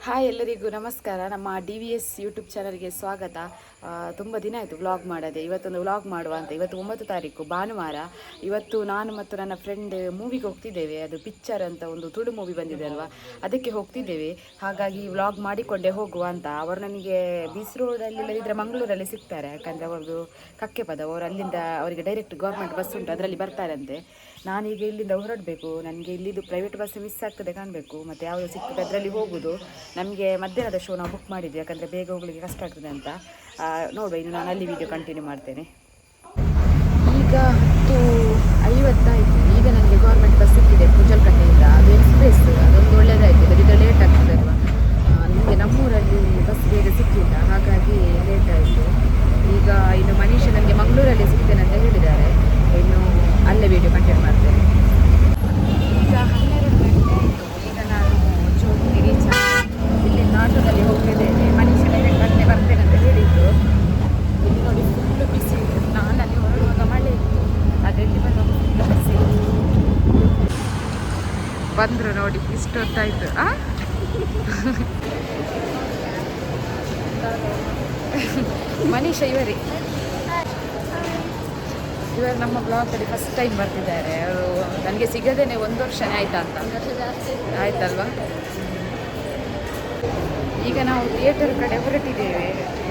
Hi ಎಲ್ಲರಿಗೂ ನಮಸ್ಕಾರ. ನಮ್ಮ DVS ಯೂಟ್ಯೂಬ್ ಚಾನಲ್ಗೆ ಸ್ವಾಗತ. ತುಂಬ ದಿನ ಆಯಿತು ವ್ಲಾಗ್ ಮಾಡದೆ. ಇವತ್ತೊಂದು ವ್ಲಾಗ್ ಮಾಡುವ ಅಂತ. ಇವತ್ತು 9 ತಾರೀಕು ಭಾನುವಾರ. ಇವತ್ತು ನಾನು ಮತ್ತು ನನ್ನ ಫ್ರೆಂಡ್ ಮೂವಿಗೆ ಹೋಗ್ತಿದ್ದೇವೆ. ಅದು ಪಿಕ್ಚರ್ ಅಂತ ಒಂದು ತುಳು ಮೂವಿ ಬಂದಿದೆ ಅಲ್ವಾ, ಅದಕ್ಕೆ ಹೋಗ್ತಿದ್ದೇವೆ. ಹಾಗಾಗಿ ವ್ಲಾಗ್ ಮಾಡಿಕೊಂಡೇ ಹೋಗುವ ಅಂತ. ಅವರು ನನಗೆ ಬೀಚ್ ರೋಡಲ್ಲಿ ಇಲ್ಲದಿದ್ದರೆ ಮಂಗಳೂರಲ್ಲಿ ಸಿಗ್ತಾರೆ, ಯಾಕಂದರೆ ಅವ್ರದ್ದು ಕಕ್ಕೆಪದ. ಅವರು ಅಲ್ಲಿಂದ ಅವರಿಗೆ ಡೈರೆಕ್ಟ್ ಗೌರ್ಮೆಂಟ್ ಬಸ್ ಉಂಟು, ಅದರಲ್ಲಿ ಬರ್ತಾರಂತೆ. ನಾನೀಗ ಇಲ್ಲಿಂದ ಹೊರಡಬೇಕು. ನನಗೆ ಇಲ್ಲಿದ್ದು ಪ್ರೈವೇಟ್ ಬಸ್ ಮಿಸ್ ಆಗ್ತದೆ ಕಾಣಬೇಕು, ಮತ್ತು ಯಾವುದು ಸಿಗ್ತದೆ ಅದರಲ್ಲಿ ಹೋಗೋದು. ನಮಗೆ ಮಧ್ಯಾಹ್ನದ ಶೋ ನಾವು ಬುಕ್ ಮಾಡಿದ್ವಿ, ಯಾಕಂದರೆ ಬೇಗ ಹೋಗ್ಲಿಕ್ಕೆ ಕಷ್ಟ ಆಗ್ತದೆ ಅಂತ. ನೋಡುವ, ಇನ್ನು ನಾನು ಅಲ್ಲಿ ವಿಡಿಯೋ ಕಂಟಿನ್ಯೂ ಮಾಡ್ತೇನೆ. ಈಗ 10:50 ಈಗ ನನಗೆ ಗೌರ್ಮೆಂಟ್ ಬಸ್ ಸಿಕ್ಕಿದೆ ಪೂಜಲ್ಕಟ್ಟೆಯಿಂದ. ಅದು ಎಕ್ಸ್ಪ್ರೆಸ್, ಅದೊಂದು ಒಳ್ಳೆಯದಾಯಿತು. ಅದರಿಂದ ಲೇಟ್ ಆಗ್ತದೆ ಅಲ್ವಾ. ನಿಮಗೆ ನಮ್ಮೂರಲ್ಲಿ ಬಸ್ ಬೇಗ ಸಿಕ್ಕಿಲ್ಲ, ಹಾಗಾಗಿ ಲೇಟ್ ಆಯಿತು. ಈಗ ಇನ್ನು ಮನೀಷ್ ನನಗೆ ಮಂಗಳೂರಲ್ಲಿ ಸಿಗ್ತೇನೆ ಅಂತ ಹೇಳಿದ್ದಾರೆ. ಇನ್ನು ಅಲ್ಲೇ ವಿಡಿಯೋ ಕಂಟಿನ್ಯೂ ಮಾಡ್ತೇನೆ. ಈಗ 12 ಗಂಟೆ ಆಯಿತು. ಈಗ ನಾನು ಚೌಕಿಗೆ ರೀಚ್ ಇಲ್ಲಿ ಆಟೋದಲ್ಲಿ ಹೋಗ್ತಿದ್ದೇನೆ. ಮನೀಷ್ ಡೈರೆಕ್ಟ್ ಬರ್ತೇನೆ ಅಂತ ಹೇಳಿದ್ದು. ಇಲ್ಲಿ ನೋಡಿ ಫುಲ್ಲು ಬಿಸಿ. ನಾನು ಅಲ್ಲಿ ಹೊರಡುವಾಗ ಮಳೆ ಇತ್ತು, ಅದರಲ್ಲಿ ಬರುವಾಗ ಫುಲ್ಲು ಬಿಸಿ. ಬಂದರು ನೋಡಿ, ಇಷ್ಟೊತ್ತಾಯಿತು. ಮನೀಷ ಇವರು ನಮ್ಮ ಬ್ಲಾಗಲ್ಲಿ ಫಸ್ಟ್ ಟೈಮ್ ಬರ್ತಿದ್ದಾರೆ. ಅವರು ನನಗೆ ಸಿಗದೇನೆ 1 ವರ್ಷನೇ ಆಯ್ತಾ ಅಂತ ಆಯ್ತಲ್ವಾ. ಈಗ ನಾವು ಥಿಯೇಟರ್ ಕಡೆ ಹೊರಟಿದ್ದೇವೆ.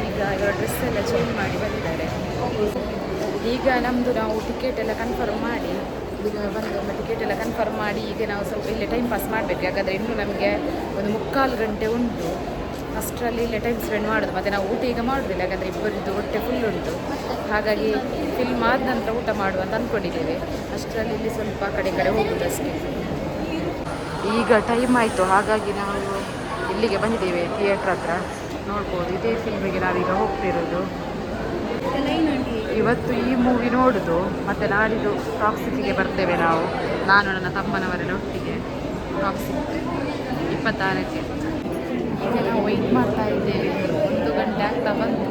ಈಗ ಇವರ ಡ್ರೆಸ್ ಎಲ್ಲ ಚೇಂಜ್ ಮಾಡಿ ಬಂದಿದ್ದಾರೆ. ಈಗ ನಾವು ಟಿಕೆಟ್ ಎಲ್ಲ ಕನ್ಫರ್ಮ್ ಮಾಡಿ, ಈಗ ಬಂದು ಟಿಕೆಟ್ ಎಲ್ಲ ಕನ್ಫರ್ಮ್ ಮಾಡಿ ಈಗ ನಾವು ಸ್ವಲ್ಪ ಇಲ್ಲೇ ಟೈಮ್ ಪಾಸ್ ಮಾಡಬೇಕು. ಯಾಕಂದರೆ ಇನ್ನೂ ನಮಗೆ 1 ಗಂಟೆ ಉಂಟು. ಅಷ್ಟರಲ್ಲಿ ಇಲ್ಲೇ ಟೈಮ್ ಸ್ಪೆಂಡ್ ಮಾಡೋದು. ಮತ್ತು ನಾವು ಊಟ ಈಗ ಮಾಡೋದಿಲ್ಲ, ಯಾಕಂದರೆ ಇಬ್ಬರಿದ್ದು ಹೊಟ್ಟೆ ಫುಲ್ ಉಂಟು. ಹಾಗಾಗಿ ಫಿಲ್ಮ್ ಆದ ನಂತರ ಊಟ ಮಾಡುವ ಅಂತ ಅಂದ್ಕೊಂಡಿದ್ದೇವೆ. ಅಷ್ಟರಲ್ಲಿ ಇಲ್ಲಿ ಸ್ವಲ್ಪ ಕಡೆ ಹೋಗುದು ಅಷ್ಟೇ. ಈಗ ಟೈಮ್ ಆಯಿತು, ಹಾಗಾಗಿ ನಾವು ಇಲ್ಲಿಗೆ ಬಂದಿದ್ದೇವೆ ಥಿಯೇಟ್ರ್ ಹತ್ರ. ನೋಡ್ಬೋದು, ಇದೇ ಫಿಲ್ಮಿಗೆ ನಾವೀಗ ಹೋಗ್ತಿರೋದು. ಇವತ್ತು ಈ ಮೂವಿ ನೋಡೋದು, ಮತ್ತು ನಾಡಿದ್ದು ಟಾಕ್ಸಿಕ್ಕಿಗೆ ಬರ್ತೇವೆ ನಾವು, ನಾನು ನನ್ನ ತಮ್ಮನವರೆಲ್ಲ ಒಟ್ಟಿಗೆ. ಟಾಕ್ಸಿಕ್ 26ಕ್ಕೆ. ಈಗ ನಾವು ವೆಯ್ಟ್ ಮಾಡ್ತಾ ಇದ್ದೇವೆ. 1 ಗಂಟೆ ಆಗ್ತಾ ಬಂತು.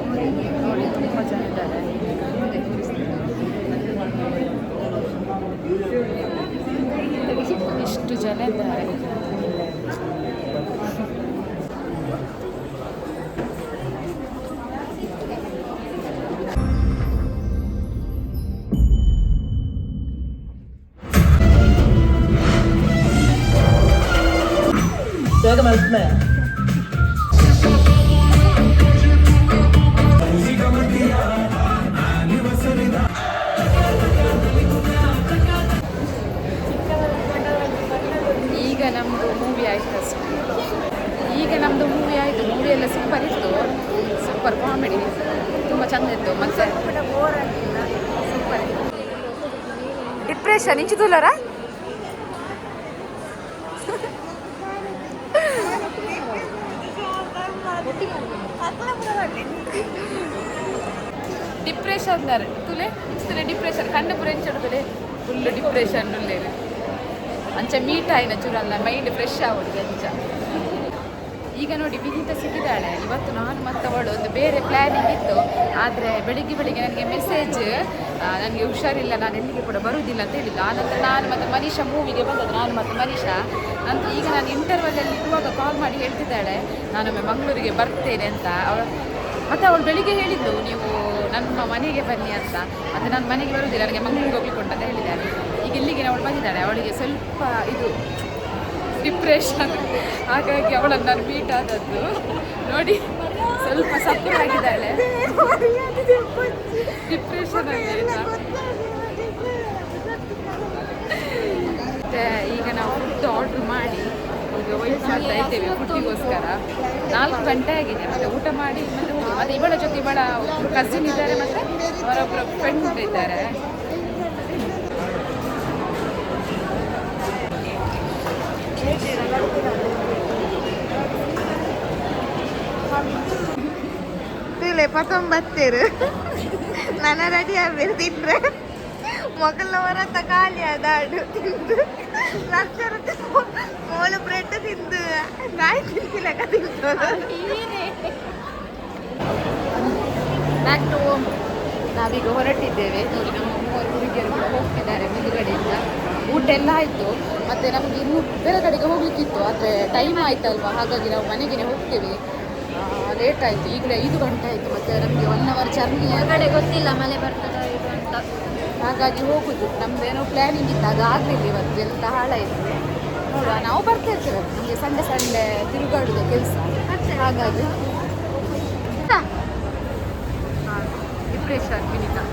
ನೋಡಿ, ತುಂಬ ಜನ ಇದ್ದಾರೆ. ಇಷ್ಟು ಜನ ಇದ್ದಾರೆ. ಈಗ ನಮ್ಮದು ಮೂವಿ ಆಯಿತು ಅಷ್ಟೇ. ಈಗ ನಮ್ಮದು ಮೂವಿ ಆಯಿತು. ಮೂವಿ ಎಲ್ಲ ಸೂಪರ್ ಇತ್ತು, ಸೂಪರ್ ಕಾಮಿಡಿ, ತುಂಬ ಚೆಂದ ಇತ್ತು. ಮತ್ತು ಸೂಪರ್ ಇತ್ತು. ಡಿಪ್ರೆಷನ್ ಇಂಚುದುಲರ ಡಿಪ್ರೆಷನ್ ತುಲೆ ಇಷ್ಟೇ. ಡಿಪ್ರೆಷನ್ ಕಂಡು ಪುರ ಎಂಚುಡುತ್ತದೆ ಫುಲ್ಲು ಡಿಪ್ರೆಷನ್ ಉಳ್ಳೇನು ಅಂಚ ಮೀಟ್ ಆಯ್ನ ಚೂರಲ್ಲ, ಮೈಂಡ್ ಫ್ರೆಶ್ ಆಗೋದು ಅಂಚ. ಈಗ ನೋಡಿ, ವಿನೀತ ಸಿಕ್ಕಿದ್ದಾಳೆ. ಇವತ್ತು ನಾನು ಮತ್ತು ಅವಳು ಒಂದು ಬೇರೆ ಪ್ಲ್ಯಾನಿಂಗ್ ಇತ್ತು, ಆದರೆ ಬೆಳಿಗ್ಗೆ ನನಗೆ ಮೆಸೇಜ್, ನನಗೆ ಹುಷಾರಿಲ್ಲ, ನಾನು ಎಲ್ಲಿಗೆ ಕೂಡ ಬರುವುದಿಲ್ಲ ಅಂತ ಹೇಳಿದ್ದು. ಆನಂತರ ನಾನು ಮತ್ತು ಮನೀಷಾ ಮೂವಿಗೆ ಬಂದದ್ದು, ನಾನು ಮತ್ತು ಮನೀಷಾ. ನಂತರ ಈಗ ನಾನು ಇಂಟರ್ವಲಲ್ಲಿ ಇರುವಾಗ ಕಾಲ್ ಮಾಡಿ ಹೇಳ್ತಿದ್ದಾಳೆ, ನಾನೊಮ್ಮೆ ಮಂಗಳೂರಿಗೆ ಬರ್ತೇನೆ ಅಂತ. ಅವಳು ಬೆಳಿಗ್ಗೆ ಹೇಳಿದ್ದು, ನೀವು ನಮ್ಮ ಮನೆಗೆ ಬನ್ನಿ ಅಂತ. ಮತ್ತು ನಾನು ಮನೆಗೆ ಬರುವುದಿಲ್ಲ, ನನಗೆ ಮಂಗಳೂರಿಗೆ ಹೋಗ್ಲಿಕ್ಕೆ ಉಂಟು ಅಂತ ಹೇಳಿದ್ದಾಳೆ. ಈಗ ಇಲ್ಲಿಗೆ ಅವಳು ಬಂದಿದ್ದಾಳೆ. ಅವಳಿಗೆ ಸ್ವಲ್ಪ ಇದು ಡಿಪ್ರೆಷನ್, ಹಾಗಾಗಿ ಅವಳನ್ನು ನಾನು ಮೀಟ್ ಆದದ್ದು. ನೋಡಿ, ಸ್ವಲ್ಪ ಸಫರ್ ಆಗಿದ್ದಾಳೆ ಡಿಪ್ರೆಷನ್ ಆಗಿ. ಮತ್ತು ಈಗ ನಾವು ಫುಡ್ ಆರ್ಡ್ರ್ ಮಾಡಿ ಈಗ ವೆಯ್ಟ್ ಮಾಡ್ತಾ ಇದ್ದೇವೆ ಫುಡ್ಡಿಗೋಸ್ಕರ. 4 ಗಂಟೆ ಆಗಿದೆ. ಮತ್ತು ಊಟ ಮಾಡಿ ಮತ್ತು ಮತ್ತು ಇವಳ ಜೊತೆ ಇವಳ ಒಬ್ಬರು ಕಸಿನ್ ಇದ್ದಾರೆ, ಮತ್ತು ಅವರೊಬ್ಬರು ಫ್ರೆಂಡ್ ಇದ್ದಾರೆ. ಬತ್ತೇರು ನನ್ನ ರೆಡಿ ಆಗ್ಬೇಕು ತಿಂದ್ರೆ ಮೊಗಲ ಹೊರತ ಖಾಲಿ ಅದಾಡು ತಿಂದು ಲಕ್ಷ ಮೂಲ ಬ್ರೆಡ್ ತಿಂದು ನಾಯಿ ತಿಂತಿಲ್ಲ ಬ್ಯಾಕ್ ಟು ಹೋಮ್. ನಾವೀಗ ಹೊರಟಿದ್ದೇವೆ. ನೋಡಿ, ನಮ್ಮ 3 ಹುಡುಗಿಯರು ಕೂಡ ಹೋಗ್ತಿದ್ದಾರೆ ಮುಂದುಗಡೆಯಿಂದ. ಊಟ ಎಲ್ಲ ಆಯಿತು. ಮತ್ತು ನಮಗೆ ಇನ್ನೂ ಬೇರೆ ಕಡೆಗೆ ಹೋಗ್ಲಿಕ್ಕಿತ್ತು, ಆದರೆ ಟೈಮ್ ಆಯ್ತಲ್ವ, ಹಾಗಾಗಿ ನಾವು ಮನೆಗೇ ಹೋಗ್ತೇವೆ. ಲೇಟ್ ಆಯಿತು, ಈಗಲೇ 5 ಗಂಟೆ ಆಯಿತು, ಮತ್ತು ನಮಗೆ 1 ಅವರ್ ಜರ್ನಿ ಹೊರಗಡೆ ಗೊತ್ತಿಲ್ಲ ಮಳೆ ಬರ್ತದಾ ಇದು ಅಂತ, ಹಾಗಾಗಿ ಹೋಗುದು. ನಮ್ಮದೇನೋ ಪ್ಲ್ಯಾನಿಂಗ್ ಇತ್ತು, ಅದು ಆಗಲಿಲ್ಲ ಇವತ್ತು, ಎಲ್ಲ ಹಾಳಾಯಿತು. ನೋಡುವ, ನಾವು ಬರ್ತಾ ಇರ್ತೇವೆ, ನಮಗೆ ಸಂಡೆ ಸಂಡೆ ತಿರುಗಾಡುದು ಕೆಲಸ, ಹಾಗಾಗಿ ಡಿಪ್ರೆಷನ್ ವಿನಿತಾ.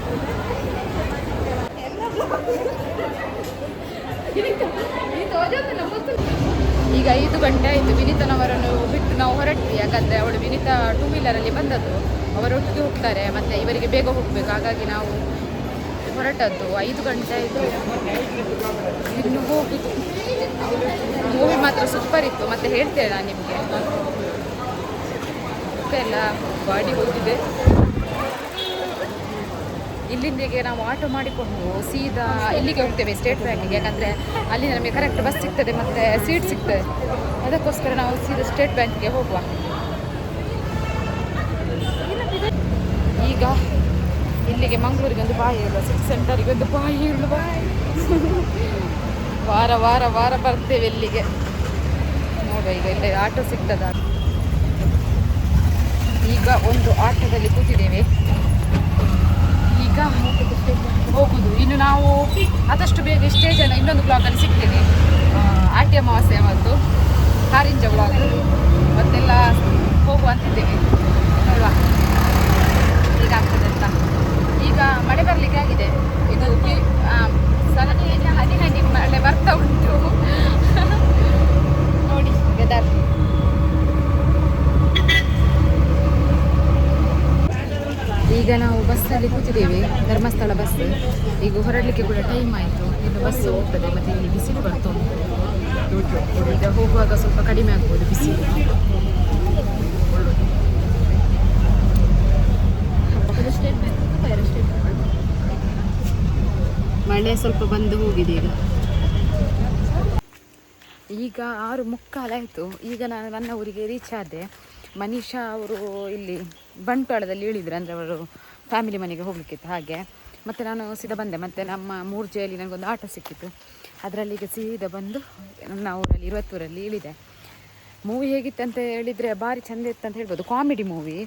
ಈಗ 5 ಗಂಟೆ ಆಯಿತು, ವಿನಿತನವರನ್ನು ಬಿಟ್ಟು ನಾವು ಹೊರಟ್ವಿ. ಯಾಕಂದರೆ ಅವಳು ವಿನಿತಾ 2 ವೀಲರಲ್ಲಿ ಬಂದದ್ದು, ಅವರೊಟ್ಟಿಗೆ ಹೋಗ್ತಾರೆ, ಮತ್ತು ಇವರಿಗೆ ಬೇಗ ಹೋಗಬೇಕು, ಹಾಗಾಗಿ ನಾವು ಹೊರಟದ್ದು. 5 ಗಂಟೆ ಆಯಿತು, ಇನ್ನು ಹೋಗುದು. ಮೂವಿ ಮಾತ್ರ ಸೂಪರ್ ಇತ್ತು, ಮತ್ತು ಹೇಳ್ತೇನೆ ನಾನು ನಿಮಗೆ. ಎಲ್ಲ ಗಾಡಿ ಹೋಗಿದೆ. ಇಲ್ಲಿಂದಿಗೆ ನಾವು ಆಟೋ ಮಾಡಿಕೊಂಡು ಸೀದಾ ಇಲ್ಲಿಗೆ ಹೋಗ್ತೇವೆ, ಸ್ಟೇಟ್ ಬ್ಯಾಂಕಿಗೆ. ಯಾಕಂದರೆ ಅಲ್ಲಿ ನಮಗೆ ಕರೆಕ್ಟ್ ಬಸ್ ಸಿಗ್ತದೆ ಮತ್ತು ಸೀಟ್ ಸಿಗ್ತದೆ, ಅದಕ್ಕೋಸ್ಕರ ನಾವು ಸೀದಾ ಸ್ಟೇಟ್ ಬ್ಯಾಂಕಿಗೆ ಹೋಗುವ. ಈಗ ಇಲ್ಲಿಗೆ ಮಂಗಳೂರಿಗೆ ಒಂದು ಬಾಯಿ ಹೇಳುವ, ಸಿಟಿ ಸೆಂಟರಿಗೆ ಒಂದು ಬಾಯಿ ಹೇಳುವ. ವಾರ ವಾರ ವಾರ ಬರ್ತೇವೆ ಇಲ್ಲಿಗೆ. ನೋಡುವ ಈಗ ಇಲ್ಲಿ ಆಟೋ ಸಿಗ್ತದ. ಈಗ ಒಂದು ಆಟೋದಲ್ಲಿ ಕೂತಿದ್ದೇವೆ, ಈಗ ಹೋಗುದು. ಇನ್ನು ನಾವು ಆದಷ್ಟು ಬೇಗ ಇಷ್ಟೇ ಜನ ಇನ್ನೊಂದು ಬ್ಲಾಗಲ್ಲಿ ಸಿಗ್ತೇವೆ. ಆಟಿ ಅಮಾವಾಸ್ಯೆ ಮತ್ತು ಕಾರಿಂಜ ಬ್ಲಾಗ್ ಮತ್ತೆಲ್ಲ ಹೋಗುವ ಅಂತಿದ್ದೇವೆ. ನೋಡುವ ಹೀಗಾಗ್ತದೆ ಅಂತ. ಈಗ ಮಳೆ ಬರಲಿಕ್ಕೆ ಆಗಿದೆ, ಇದು ಹನಿ ಹನಿ ಮಳೆ ಬರ್ತಾ ಉಂಟು. ನೋಡಿ ವೆದರ್. ಈಗ ನಾವು ಬಸ್ಸಲ್ಲಿ ಕೂತಿದ್ದೇವೆ, ಧರ್ಮಸ್ಥಳ ಬಸ್. ಈಗ ಹೊರಡಲಿಕ್ಕೆ ಕೂಡ ಟೈಮ್ ಆಯಿತು, ಇನ್ನು ಬಸ್ ಹೋಗ್ತದೆ. ಮತ್ತು ಇಲ್ಲಿ ಬಿಸಿಲು ಬರ್ತಾ ಉಂಟು. ಈಗ ಹೋಗುವಾಗ ಸ್ವಲ್ಪ ಕಡಿಮೆ ಆಗ್ಬೋದು ಬಿಸಿಲು. ಮಳೆ ಸ್ವಲ್ಪ ಬಂದು ಹೋಗಿದೆ. ಈಗ 6:45 ಆಯಿತು. ಈಗ ನಾನು ನನ್ನ ಊರಿಗೆ ರೀಚ್ ಆದೆ. ಮನೀಷಾ ಅವರು ಇಲ್ಲಿ ಬಂಟ್ವಾಳದಲ್ಲಿ ಇಳಿದ್ರು, ಅಂದರೆ ಅವರು ಫ್ಯಾಮಿಲಿ ಮನೆಗೆ ಹೋಗಲಿಕ್ಕಿತ್ತು ಹಾಗೆ. ಮತ್ತು ನಾನು ಸೀದಾ ಬಂದೆ. ಮತ್ತು ನಮ್ಮ ಮೂರ್ಜೆಯಲ್ಲಿ ನನಗೊಂದು ಆಟೋ ಸಿಕ್ಕಿತ್ತು, ಅದರಲ್ಲಿ ಈಗ ಸೀದಾ ಬಂದು ನನ್ನ ಊರಲ್ಲಿ 20ರಲ್ಲಿ ಇಳಿದೆ. ಮೂವಿ ಹೇಗಿತ್ತು ಅಂತ ಹೇಳಿದರೆ ಭಾರಿ ಚೆಂದ ಇತ್ತು ಅಂತ ಹೇಳ್ಬೋದು. Comedy movie.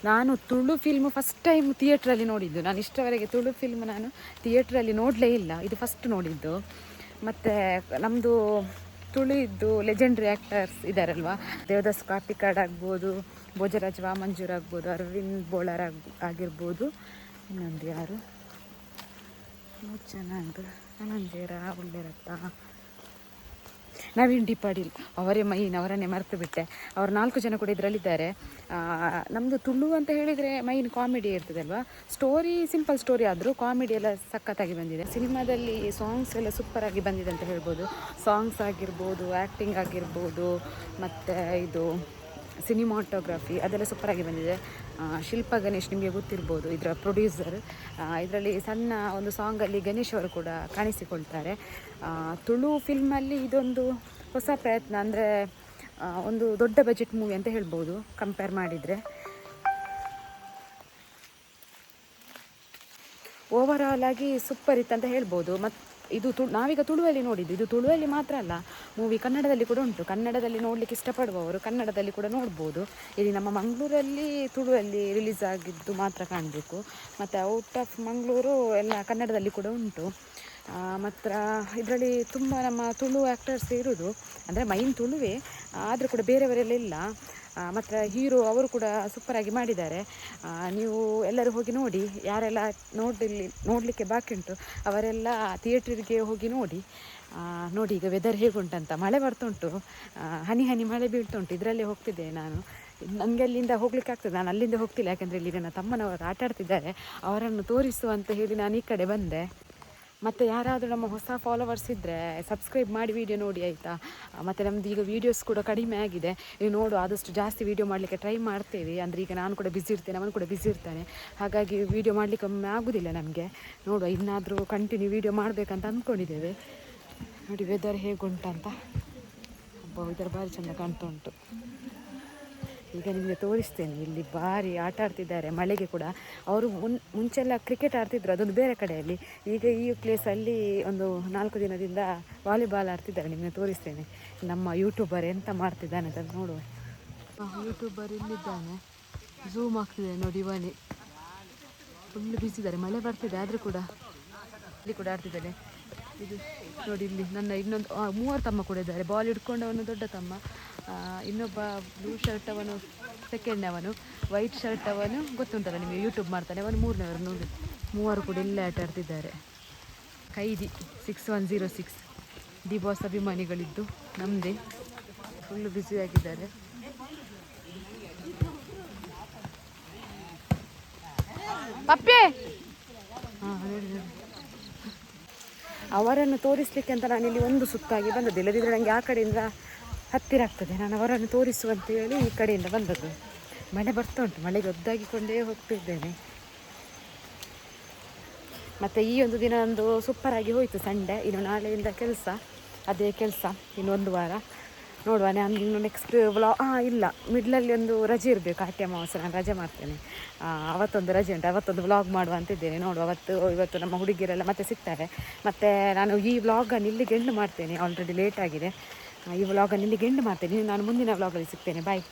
ನಾನು ತುಳು ಫಿಲ್ಮ್ ಫಸ್ಟ್ ಟೈಮ್ ಥಿಯೇಟ್ರಲ್ಲಿ ನೋಡಿದ್ದು. ನಾನು ಇಷ್ಟರವರೆಗೆ ತುಳು ಫಿಲ್ಮ್ ನಾನು ಥಿಯೇಟ್ರಲ್ಲಿ ನೋಡಲೇ ಇಲ್ಲ, ಇದು ಫಸ್ಟ್ ನೋಡಿದ್ದು. ಮತ್ತು ನಮ್ಮದು ತುಳುಯಿದ್ದು ಲೆಜೆಂಡ್ರಿ ಆ್ಯಕ್ಟರ್ಸ್ ಇದ್ದಾರಲ್ವ, ದೇವದಾಸ್ ಕಾಪಿಕಾಡ್ ಆಗ್ಬೋದು, ಭೋಜರಾಜ್ ವಾಮಂಜೂರ್ ಆಗ್ಬೋದು, ಅರವಿಂದ್ ಬೋಳಾರ್ ಆಗಿರ್ಬೋದು, ಇನ್ನೊಂದು ಯಾರು ಚೆನ್ನಾಗಿ ಅನಂಜೇರ ಒಳ್ಳೆರತ್ತ, ನವೀನ್ ಡಿ ಪಾಟೀಲ್, ಅವರೇ ಮೈನ್, ಅವರನ್ನೇ ಮರೆತು ಬಿಟ್ಟೆ. ಅವರು 4 ಜನ ಕೂಡ ಇದರಲ್ಲಿದ್ದಾರೆ. ನಮ್ಮದು ತುಳು ಅಂತ ಹೇಳಿದರೆ ಮೈನ್ ಕಾಮಿಡಿ ಇರ್ತದಲ್ವ. ಸ್ಟೋರಿ ಸಿಂಪಲ್ ಸ್ಟೋರಿ ಆದರೂ ಕಾಮಿಡಿ ಎಲ್ಲ ಸಖತ್ತಾಗಿ ಬಂದಿದೆ. ಸಿನಿಮಾದಲ್ಲಿ ಸಾಂಗ್ಸ್ ಎಲ್ಲ ಸೂಪರಾಗಿ ಬಂದಿದೆ ಅಂತ ಹೇಳ್ಬೋದು. ಸಾಂಗ್ಸ್ ಆಗಿರ್ಬೋದು, ಆ್ಯಕ್ಟಿಂಗ್ ಆಗಿರ್ಬೋದು, ಮತ್ತು ಇದು ಸಿನಿಮಾಟೋಗ್ರಫಿ ಅದೆಲ್ಲ ಸೂಪರಾಗಿ ಬಂದಿದೆ. ಶಿಲ್ಪಾ ಗಣೇಶ್ ನಿಮಗೆ ಗೊತ್ತಿರ್ಬೋದು, ಇದರ ಪ್ರೊಡ್ಯೂಸರ್. ಇದರಲ್ಲಿ ಸಣ್ಣ ಒಂದು ಸಾಂಗಲ್ಲಿ ಗಣೇಶ್ ಅವರು ಕೂಡ ಕಾಣಿಸಿಕೊಳ್ತಾರೆ. ತುಳು ಫಿಲ್ಮಲ್ಲಿ ಇದೊಂದು ಹೊಸ ಪ್ರಯತ್ನ, ಅಂದರೆ ಒಂದು ದೊಡ್ಡ ಬಜೆಟ್ ಮೂವಿ ಅಂತ ಹೇಳ್ಬೋದು ಕಂಪೇರ್ ಮಾಡಿದರೆ. ಓವರಾಲ್ ಆಗಿ ಸೂಪರ್ ಇತ್ತು ಅಂತ ಹೇಳ್ಬೋದು. ಮತ್ತು ಇದು ನಾವೀಗ ತುಳುವಲ್ಲಿ ನೋಡಿದ್ದು, ಇದು ತುಳುವಲ್ಲಿ ಮಾತ್ರ ಅಲ್ಲ, ಮೂವಿ ಕನ್ನಡದಲ್ಲಿ ಕೂಡ ಉಂಟು. ಕನ್ನಡದಲ್ಲಿ ನೋಡಲಿಕ್ಕೆ ಇಷ್ಟಪಡುವವರು ಕನ್ನಡದಲ್ಲಿ ಕೂಡ ನೋಡ್ಬೋದು. ಇಲ್ಲಿ ನಮ್ಮ ಮಂಗಳೂರಲ್ಲಿ ತುಳುವಲ್ಲಿ ರಿಲೀಸ್ ಆಗಿದ್ದು ಮಾತ್ರ ಕಾಣಬೇಕು, ಮತ್ತು ಔಟ್ ಆಫ್ ಮಂಗಳೂರು ಎಲ್ಲ ಕನ್ನಡದಲ್ಲಿ ಕೂಡ ಉಂಟು. ಮಾತ್ರ ಇದರಲ್ಲಿ ತುಂಬ ನಮ್ಮ ತುಳು ಆ್ಯಕ್ಟರ್ಸ್ ಇರೋದು, ಅಂದರೆ ಮೈನ್ ತುಳುವೇ ಆದರೂ ಕೂಡ ಬೇರೆಯವರೆಲ್ಲ ಇಲ್ಲ. ಮತ್ತು ಹೀರೋ ಅವರು ಕೂಡ ಸೂಪರಾಗಿ ಮಾಡಿದ್ದಾರೆ. ನೀವು ಎಲ್ಲರೂ ಹೋಗಿ ನೋಡಿ, ಯಾರೆಲ್ಲ ನೋಡಲಿಕ್ಕೆ ಬಾಕಿ ಉಂಟು ಅವರೆಲ್ಲ ಥಿಯೇಟ್ರಿಗೆ ಹೋಗಿ ನೋಡಿ. ನೋಡಿ ಈಗ ವೆದರ್ ಹೇಗುಂಟಂತ, ಮಳೆ ಬರ್ತುಂಟು, ಹನಿ ಹನಿ ಮಳೆ ಬೀಳ್ತುಂಟು. ಇದರಲ್ಲೇ ಹೋಗ್ತಿದ್ದೆ ನಾನು. ನನಗೆ ಅಲ್ಲಿಂದ ಹೋಗ್ಲಿಕ್ಕೆ ಆಗ್ತದೆ, ನಾನು ಅಲ್ಲಿಂದ ಹೋಗ್ತಿಲ್ಲ, ಯಾಕೆಂದರೆ ಇಲ್ಲಿ ನನ್ನ ತಮ್ಮನವರು ಆಟ ಆಡ್ತಿದ್ದಾರೆ, ಅವರನ್ನು ತೋರಿಸು ಅಂತ ಹೇಳಿ ನಾನು ಈ ಕಡೆ ಬಂದೆ. ಮತ್ತು ಯಾರಾದರೂ ನಮ್ಮ ಹೊಸ ಫಾಲೋವರ್ಸ್ ಇದ್ದರೆ ಸಬ್ಸ್ಕ್ರೈಬ್ ಮಾಡಿ ವಿಡಿಯೋ ನೋಡಿ ಆಯಿತಾ. ಮತ್ತು ನಮ್ಮದು ಈಗ ವೀಡಿಯೋಸ್ ಕೂಡ ಕಡಿಮೆ ಆಗಿದೆ, ನೀವು ನೋಡು ಆದಷ್ಟು ಜಾಸ್ತಿ ವೀಡಿಯೋ ಮಾಡಲಿಕ್ಕೆ ಟ್ರೈ ಮಾಡ್ತೇವೆ. ಅಂದರೆ ಈಗ ನಾನು ಕೂಡ ಬಿಸಿ ಇರ್ತೇನೆ, ಅವನು ಕೂಡ ಬಿಸಿ ಇರ್ತಾನೆ, ಹಾಗಾಗಿ ವೀಡಿಯೋ ಮಾಡಲಿಕ್ಕೆ ಒಮ್ಮೆ ಆಗೋದಿಲ್ಲ ನಮಗೆ. ನೋಡುವ, ಇನ್ನಾದರೂ ಕಂಟಿನ್ಯೂ ವೀಡಿಯೋ ಮಾಡಬೇಕಂತ ಅಂದ್ಕೊಂಡಿದ್ದೇವೆ. ನೋಡಿ ವೆದರ್ ಹೇಗುಂಟಂತ, ಇದರ ಭಾರಿ ಚೆಂದ ಕಾಣ್ತಾ ಉಂಟು. ಈಗ ನಿಮಗೆ ತೋರಿಸ್ತೇನೆ. ಇಲ್ಲಿ ಭಾರಿ ಆಟ ಆಡ್ತಿದ್ದಾರೆ, ಮಳೆಗೆ ಕೂಡ. ಅವರು ಮುಂಚೆಲ್ಲ ಕ್ರಿಕೆಟ್ ಆಡ್ತಿದ್ರು, ಅದೊಂದು ಬೇರೆ ಕಡೆಯಲ್ಲಿ. ಈಗ ಈ ಪ್ಲೇಸಲ್ಲಿ ಒಂದು 4 ದಿನದಿಂದ ವಾಲಿಬಾಲ್ ಆಡ್ತಿದ್ದಾರೆ. ನಿಮಗೆ ತೋರಿಸ್ತೇನೆ ನಮ್ಮ ಯೂಟ್ಯೂಬರ್ ಎಂತ ಮಾಡ್ತಿದ್ದಾನೆ ಅಂತ ನೋಡುವ. ಯೂಟ್ಯೂಬರ್ ಇಲ್ಲಿದ್ದಾನೆ, ಝೂಮ್ ಆಗ್ತಿದೆ ನೋಡಿ. ಇವನೇ ಫುಲ್ ಬಿಸಿದ್ದಾರೆ, ಮಳೆ ಬರ್ತಿದೆ ಆದರೂ ಕೂಡ ಇಲ್ಲಿ ಕೂಡ ಆಡ್ತಿದ್ದಾನೆ. ಇದು ನೋಡಿ, ಇಲ್ಲಿ ನನ್ನ ಇನ್ನೊಂದು 3 ತಮ್ಮ ಕೂಡ ಇದ್ದಾರೆ. ಬಾಲ್ ಹಿಡ್ಕೊಂಡವನು ದೊಡ್ಡ ತಮ್ಮ, ಇನ್ನೊಬ್ಬ ಬ್ಲೂ ಶರ್ಟ್ ಅವನು ಸೆಕೆಂಡ್ನವನು, ವೈಟ್ ಶರ್ಟ್ ಅವನು ಗೊತ್ತುಂಟಲ್ಲ ನಿಮಗೆ, ಯೂಟ್ಯೂಬ್ ಮಾಡ್ತಾನೆ, ಅವನು 3ನೇವರು. ನೋಡಿ 3 ಕೂಡ ಇಲ್ಲೇ ಆಟ ಆಡ್ತಿದ್ದಾರೆ. ಕೈದಿ 6106 ಡಿ ಬಾಸ್ ಅಭಿಮಾನಿಗಳಿದ್ದು ನಮ್ಮದೇ. ಫುಲ್ಲು ಬ್ಯುಸಿಯಾಗಿದ್ದಾರೆ. ಪಪ್ಪೆ ನೋಡಿ. ಅವರನ್ನು ತೋರಿಸಲಿಕ್ಕೆ ಅಂತ ನಾನಿಲ್ಲಿ ಒಂದು ಸುತ್ತಾಗಿ ಬಂದದ್ದು. ಇಲ್ಲದಿದ್ದರೆ ನನಗೆ ಆ ಕಡೆಯಿಂದ ಹತ್ತಿರ ಆಗ್ತದೆ. ನಾನು ಅವರನ್ನು ತೋರಿಸುವಂತೇಳಿ ಈ ಕಡೆಯಿಂದ ಬಂದದ್ದು. ಮಳೆ ಬರ್ತಾ ಉಂಟು, ಮಳೆಗೆ ಒದ್ದಾಗಿಕೊಂಡೇ ಹೋಗ್ತಿದ್ದೇನೆ. ಮತ್ತು ಈ ಒಂದು ದಿನ ಒಂದು ಸೂಪರಾಗಿ ಹೋಯಿತು, ಸಂಡೇ. ಇನ್ನು ನಾಳೆಯಿಂದ ಕೆಲಸ, ಅದೇ ಕೆಲಸ ಇನ್ನು 1 ವಾರ ನೋಡುವ. ನಾನು ನೆಕ್ಸ್ಟ್ ಇಲ್ಲ, ಮಿಡ್ಲಲ್ಲಿ ಒಂದು ರಜೆ ಇರಬೇಕು, ಆಟ್ಯ ಅಮಾವಾಸ್ಯೆ. ನಾನು ರಜೆ ಮಾಡ್ತೇನೆ, ಅವತ್ತೊಂದು ರಜೆ ಉಂಟು, ಅವತ್ತೊಂದು ವ್ಲಾಗ್ ಮಾಡುವ ಅಂತಿದ್ದೇನೆ. ನೋಡುವ, ಇವತ್ತು ನಮ್ಮ ಹುಡುಗಿಯರೆಲ್ಲ ಮತ್ತೆ ಸಿಗ್ತಾರೆ. ಮತ್ತು ನಾನು ಈ ವ್ಲಾಗನ್ನು ಇಲ್ಲಿಗೆ ಎಂಡ್ ಮಾಡ್ತೇನೆ. ಆಲ್ರೆಡಿ ಲೇಟ್ ಆಗಿದೆ. ಈ ವ್ಲಾಗನ್ನು ಇಲ್ಲಿಗೆ ಎಂಡ್ ಮಾಡ್ತೇನೆ. ನಾನು ಮುಂದಿನ ವ್ಲಾಗಲ್ಲಿ ಸಿಗ್ತೇನೆ. ಬಾಯ್.